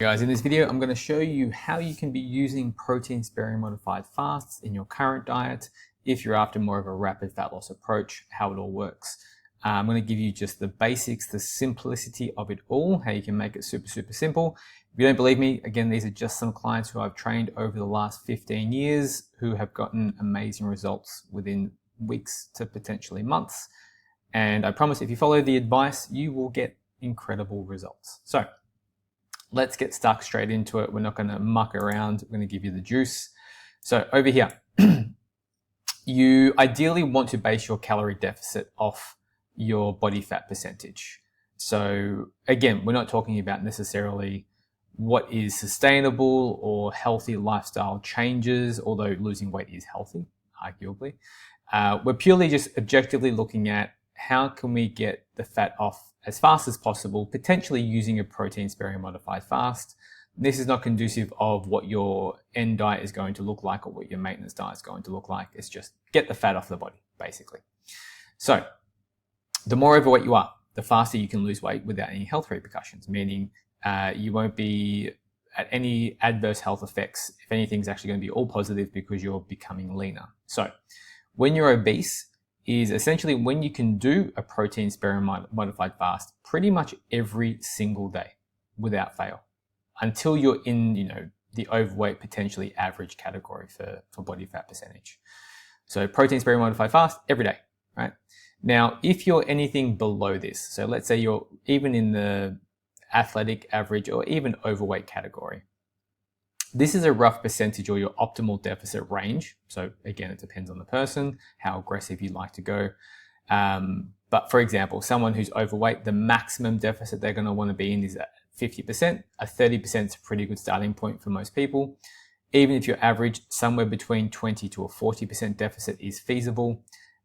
Guys, in this video, I'm going to show you how you can be using protein sparing modified fasts in your current diet if you're after more of a rapid fat loss approach, how it all works. I'm going to give you just the basics, the simplicity of it all, how you can make it super simple. If you don't believe me, again, these are just some clients who I've trained over the last 15 years who have gotten amazing results within weeks to potentially months. And I promise if you follow the advice, you will get incredible results. So let's get stuck straight into it. We're not going to muck around. We're going to give you the juice. So over here, you ideally want to base your calorie deficit off your body fat percentage. So again, we're not talking about necessarily what is sustainable or healthy lifestyle changes, although losing weight is healthy, arguably. We're purely just objectively looking at how can we get the fat off as fast as possible, potentially using a protein sparing modified fast. This is not conducive of what your end diet is going to look like or what your maintenance diet is going to look like. It's just get the fat off the body, basically. So the more overweight you are, the faster you can lose weight without any health repercussions, meaning you won't be at any adverse health effects. If anything, it's actually going to be all positive because you're becoming leaner. So when you're obese, is essentially when you can do a protein sparing modified fast pretty much every single day without fail until you're in, the overweight, potentially average category for body fat percentage. So protein sparing modified fast every day, right? Now, if you're anything below this, so let's say you're even in the athletic, average, or even overweight category, this is a rough percentage or your optimal deficit range. So again, it depends on the person, how aggressive you like to go. But for example, someone who's overweight, the maximum deficit they're going to want to be in is at 50%. A 30% is a pretty good starting point for most people. Even if you're average, somewhere between 20 to a 40% deficit is feasible.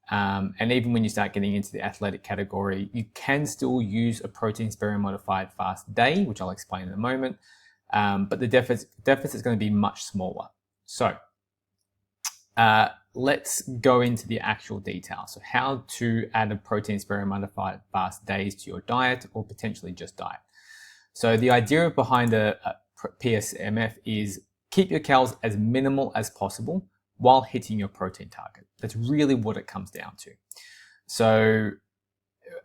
And even when you start getting into the athletic category, you can still use a protein sparing modified fast day, which I'll explain in a moment. But the deficit is going to be much smaller. So let's go into the actual details. So how to add a protein sparing modified fast days to your diet or potentially just diet. So the idea behind a PSMF is keep your calories as minimal as possible while hitting your protein target. That's really what it comes down to. So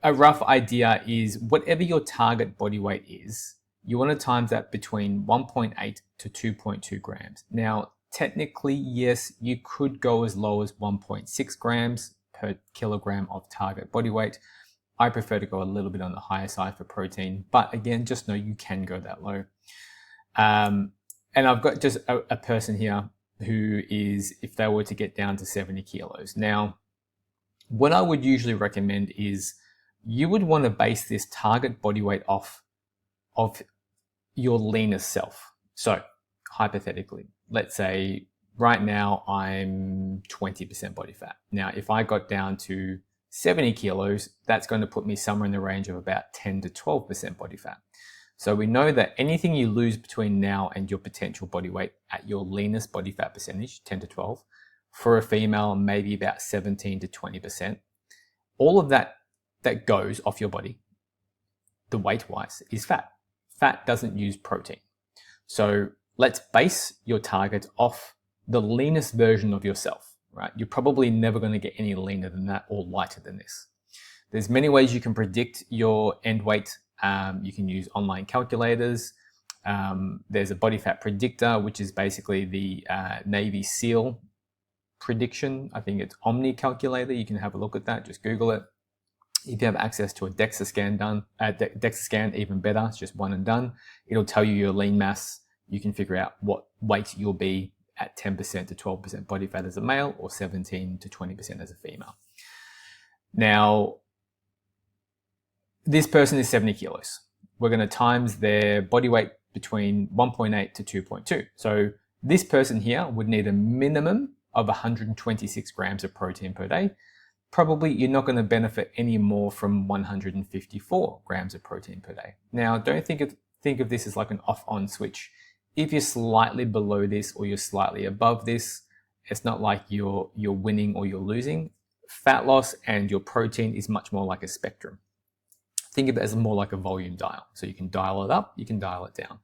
a rough idea is whatever your target body weight is, you want to times that between 1.8 to 2.2 grams. Now, technically, yes, you could go as low as 1.6 grams per kilogram of target body weight. I prefer to go a little bit on the higher side for protein, but again, just know you can go that low. And I've got just a person here who is, if they were to get down to 70 kilos. Now, what I would usually recommend is you would want to base this target body weight off of your leanest self. So hypothetically, let's say right now I'm 20% body fat. Now, if I got down to 70 kilos, that's going to put me somewhere in the range of about 10 to 12% body fat. So we know that anything you lose between now and your potential body weight at your leanest body fat percentage, 10 to 12, for a female, maybe about 17 to 20%, all of that goes off your body, the weight-wise, is fat. Fat doesn't use protein. So let's base your target off the leanest version of yourself, right? You're probably never going to get any leaner than that or lighter than this. There's many ways you can predict your end weight. You can use online calculators. There's a body fat predictor, which is basically the Navy SEAL prediction. I think it's Omni calculator. You can have a look at that. Just Google it. If you have access to a DEXA scan, even better. It's just one and done. It'll tell you your lean mass. You can figure out what weight you'll be at 10% to 12% body fat as a male or 17 to 20% as a female. Now, this person is 70 kilos. We're going to times their body weight between 1.8 to 2.2. So this person here would need a minimum of 126 grams of protein per day. Probably you're not going to benefit any more from 154 grams of protein per day. Now, don't think of this as like an off-on switch. If you're slightly below this or you're slightly above this, it's not like you're winning or you're losing. Fat loss and your protein is much more like a spectrum. Think of it as more like a volume dial. So you can dial it up, you can dial it down.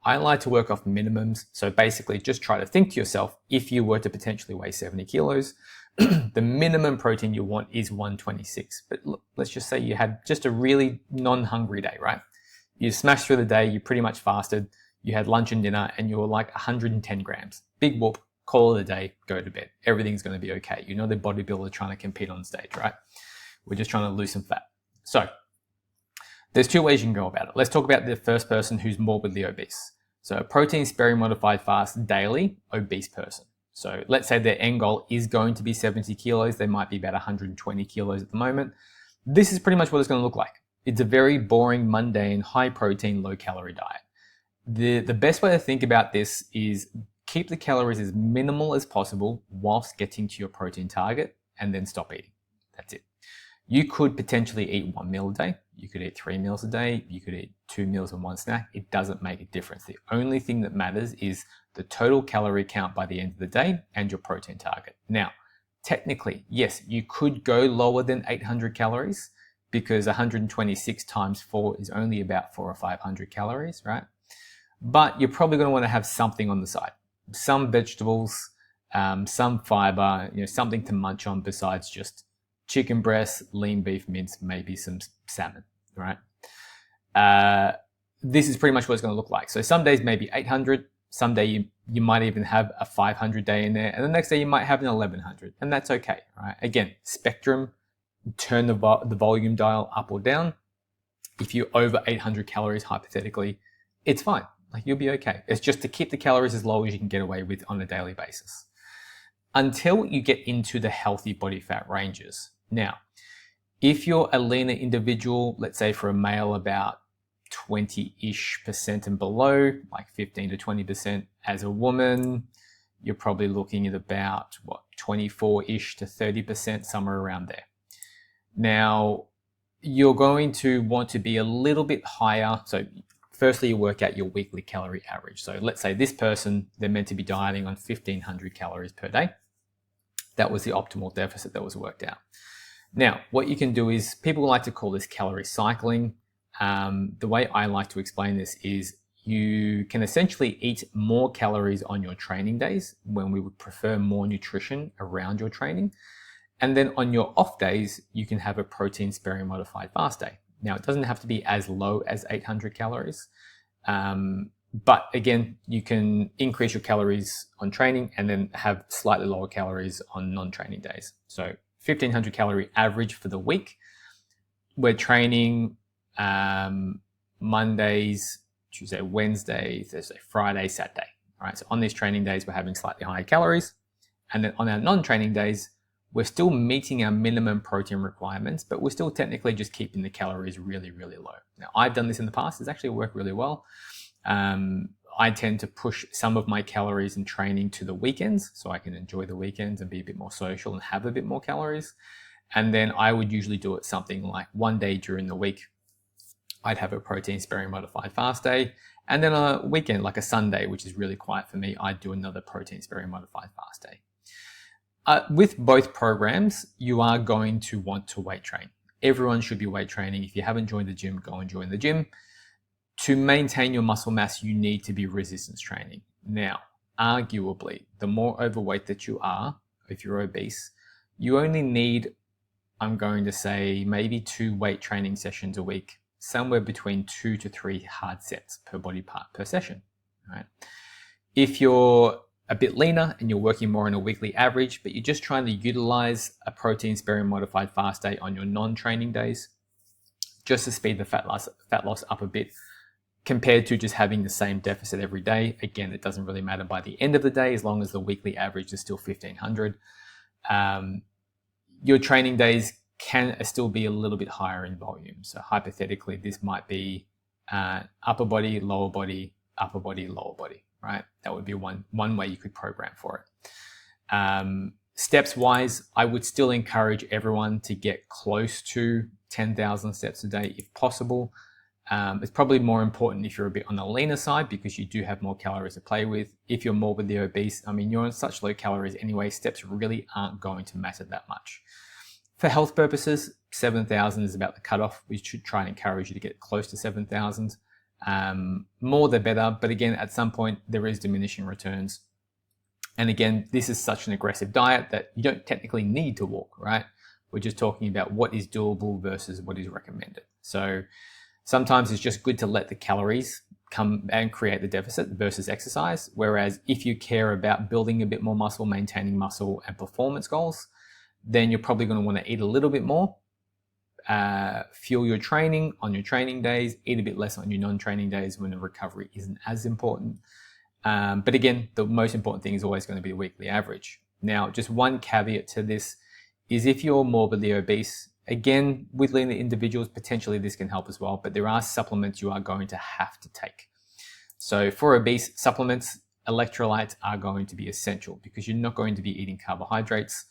I like to work off minimums. So basically just try to think to yourself, if you were to potentially weigh 70 kilos, the minimum protein you want is 126. But look, let's just say you had just a really non-hungry day, right? You smashed through the day, you pretty much fasted, you had lunch and dinner, and you were like 110 grams. Big whoop, call it a day, go to bed. Everything's going to be okay. You know the bodybuilder trying to compete on stage, right? We're just trying to lose some fat. So there's two ways you can go about it. Let's talk about the first person who's morbidly obese. So a protein sparing modified fast daily obese person. So let's say their end goal is going to be 70 kilos. They might be about 120 kilos at the moment. This is pretty much what it's going to look like. It's a very boring, mundane, high protein, low calorie diet. The best way to think about this is keep the calories as minimal as possible whilst getting to your protein target, and then stop eating. That's it. You could potentially eat 1 meal a day. You could eat 3 meals a day. You could eat 2 meals and 1 snack. It doesn't make a difference. The only thing that matters is the total calorie count by the end of the day and your protein target. Now, technically, yes, you could go lower than 800 calories because 126 times 4 is only about 400 or 500 calories, right? But you're probably going to want to have something on the side. Some vegetables, some fiber, something to munch on besides just chicken breast, lean beef mince, maybe some salmon, right? This is pretty much what it's going to look like. So some days maybe 800, some day you might even have a 500 day in there, and the next day you might have an 1100, and that's okay, right? Again, spectrum, turn the volume dial up or down. If you're over 800 calories, hypothetically, it's fine. Like, you'll be okay. It's just to keep the calories as low as you can get away with on a daily basis until you get into the healthy body fat ranges. Now, if you're a leaner individual, let's say for a male about 20-ish% and below, like 15 to 20%. As a woman, you're probably looking at about 24-ish to 30%, somewhere around there. Now, you're going to want to be a little bit higher. So firstly, you work out your weekly calorie average. So let's say this person, they're meant to be dieting on 1,500 calories per day. That was the optimal deficit that was worked out. Now, what you can do is, people like to call this calorie cycling. The way I like to explain this is you can essentially eat more calories on your training days, when we would prefer more nutrition around your training. And then on your off days, you can have a protein sparing modified fast day. Now, it doesn't have to be as low as 800 calories. But again, you can increase your calories on training and then have slightly lower calories on non-training days. So 1,500 calorie average for the week. We're training Mondays, Tuesday, Wednesday, Thursday, Friday, Saturday. All right, so on these training days, we're having slightly higher calories. And then on our non-training days, we're still meeting our minimum protein requirements, but we're still technically just keeping the calories really, really low. Now, I've done this in the past. It's actually worked really well. I tend to push some of my calories and training to the weekends so I can enjoy the weekends and be a bit more social and have a bit more calories. And then I would usually do it something like one day during the week, I'd have a protein sparing modified fast day. And then on a weekend, like a Sunday, which is really quiet for me, I'd do another protein sparing modified fast day. With both programs, you are going to want to weight train. Everyone should be weight training. If you haven't joined the gym, go and join the gym. To maintain your muscle mass, you need to be resistance training. Now, arguably, the more overweight that you are, if you're obese, you only need, I'm going to say, maybe 2 weight training sessions a week, somewhere between 2 to 3 hard sets per body part per session. Right? If you're a bit leaner and you're working more on a weekly average, but you're just trying to utilize a protein sparing modified fast day on your non-training days, just to speed the fat loss up a bit, compared to just having the same deficit every day. Again, it doesn't really matter by the end of the day, as long as the weekly average is still 1,500. Your training days can still be a little bit higher in volume. So hypothetically, this might be upper body, lower body, upper body, lower body, right? That would be one way you could program for it. Steps wise, I would still encourage everyone to get close to 10,000 steps a day if possible. It's probably more important if you're a bit on the leaner side, because you do have more calories to play with. If you're morbidly obese, I mean, you're on such low calories anyway, steps really aren't going to matter that much. For health purposes, 7,000 is about the cutoff. We should try and encourage you to get close to 7,000. More the better, but again, at some point there is diminishing returns. And again, this is such an aggressive diet that you don't technically need to walk, right? We're just talking about what is doable versus what is recommended. So sometimes it's just good to let the calories come and create the deficit versus exercise. Whereas if you care about building a bit more muscle, maintaining muscle and performance goals, then you're probably going to want to eat a little bit more, fuel your training on your training days, eat a bit less on your non-training days when the recovery isn't as important. But again, the most important thing is always going to be the weekly average. Now, just one caveat to this is if you're morbidly obese, again, with lean individuals, potentially this can help as well, but there are supplements you are going to have to take. So for obese supplements, electrolytes are going to be essential because you're not going to be eating carbohydrates.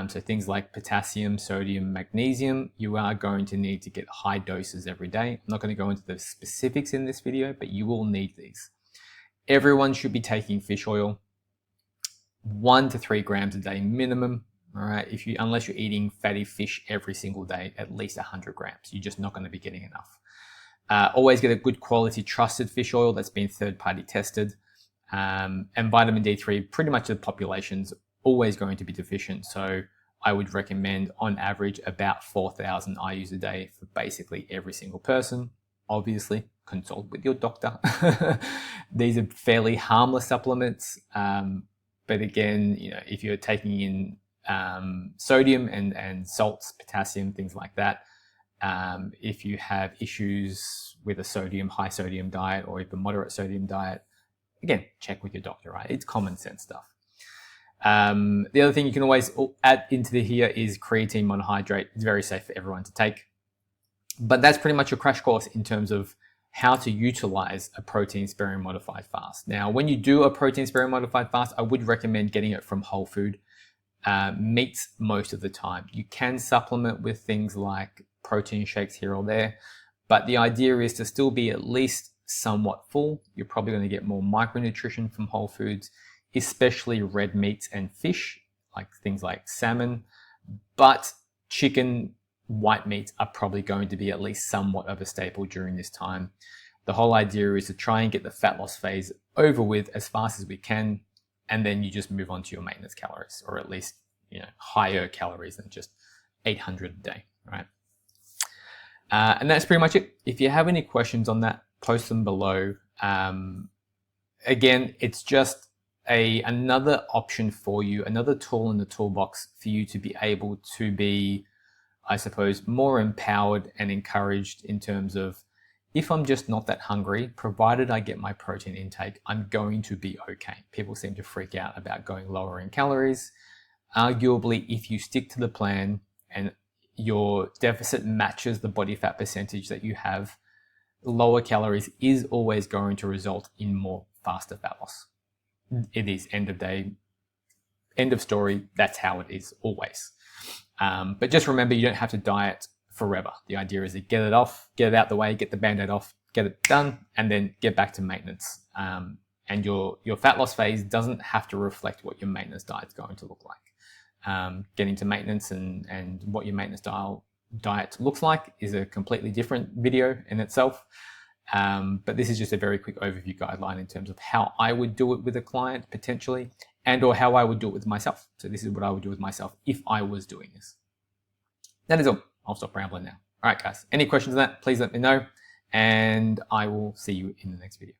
So things like potassium, sodium, magnesium, you are going to need to get high doses every day. I'm not going to go into the specifics in this video, but you will need these. Everyone should be taking fish oil, 1 to 3 grams a day minimum. All right, unless you're eating fatty fish every single day, at least 100 grams. You're just not going to be getting enough. Always get a good quality, trusted fish oil that's been third-party tested. And vitamin D3, pretty much the population's always going to be deficient. So I would recommend, on average, about 4,000 IUs a day for basically every single person. Obviously, consult with your doctor. These are fairly harmless supplements. But again, if you're taking in sodium and salts, potassium, things like that. If you have issues with a high sodium diet or even moderate sodium diet, again, check with your doctor, right? It's common sense stuff. The other thing you can always add into here is creatine monohydrate. It's very safe for everyone to take. But that's pretty much a crash course in terms of how to utilize a protein sparing modified fast. Now, when you do a protein sparing modified fast, I would recommend getting it from whole food. Meats most of the time. You can supplement with things like protein shakes here or there, but the idea is to still be at least somewhat full. You're probably going to get more micronutrition from whole foods, especially red meats and fish, like things like salmon, but chicken, white meats are probably going to be at least somewhat of a staple during this time. The whole idea is to try and get the fat loss phase over with as fast as we can, and then you just move on to your maintenance calories, or at least higher calories than just 800 a day, right? And that's pretty much it. If you have any questions on that, post them below. Again, it's just another option for you, another tool in the toolbox for you to be able to be, I suppose, more empowered and encouraged in terms of, if I'm just not that hungry, provided I get my protein intake, I'm going to be okay. People seem to freak out about going lower in calories. Arguably, if you stick to the plan and your deficit matches the body fat percentage that you have, lower calories is always going to result in more faster fat loss. It is end of day, end of story. That's how it is always. But just remember, you don't have to diet forever. The idea is to get it off, get it out the way, get the band-aid off, get it done, and then get back to maintenance. And your fat loss phase doesn't have to reflect what your maintenance diet is going to look like. Getting to maintenance and what your maintenance diet looks like is a completely different video in itself. But this is just a very quick overview guideline in terms of how I would do it with a client potentially, and or how I would do it with myself. So this is what I would do with myself if I was doing this. That is all. I'll stop rambling now. All right, guys. Any questions on that, please let me know, and I will see you in the next video.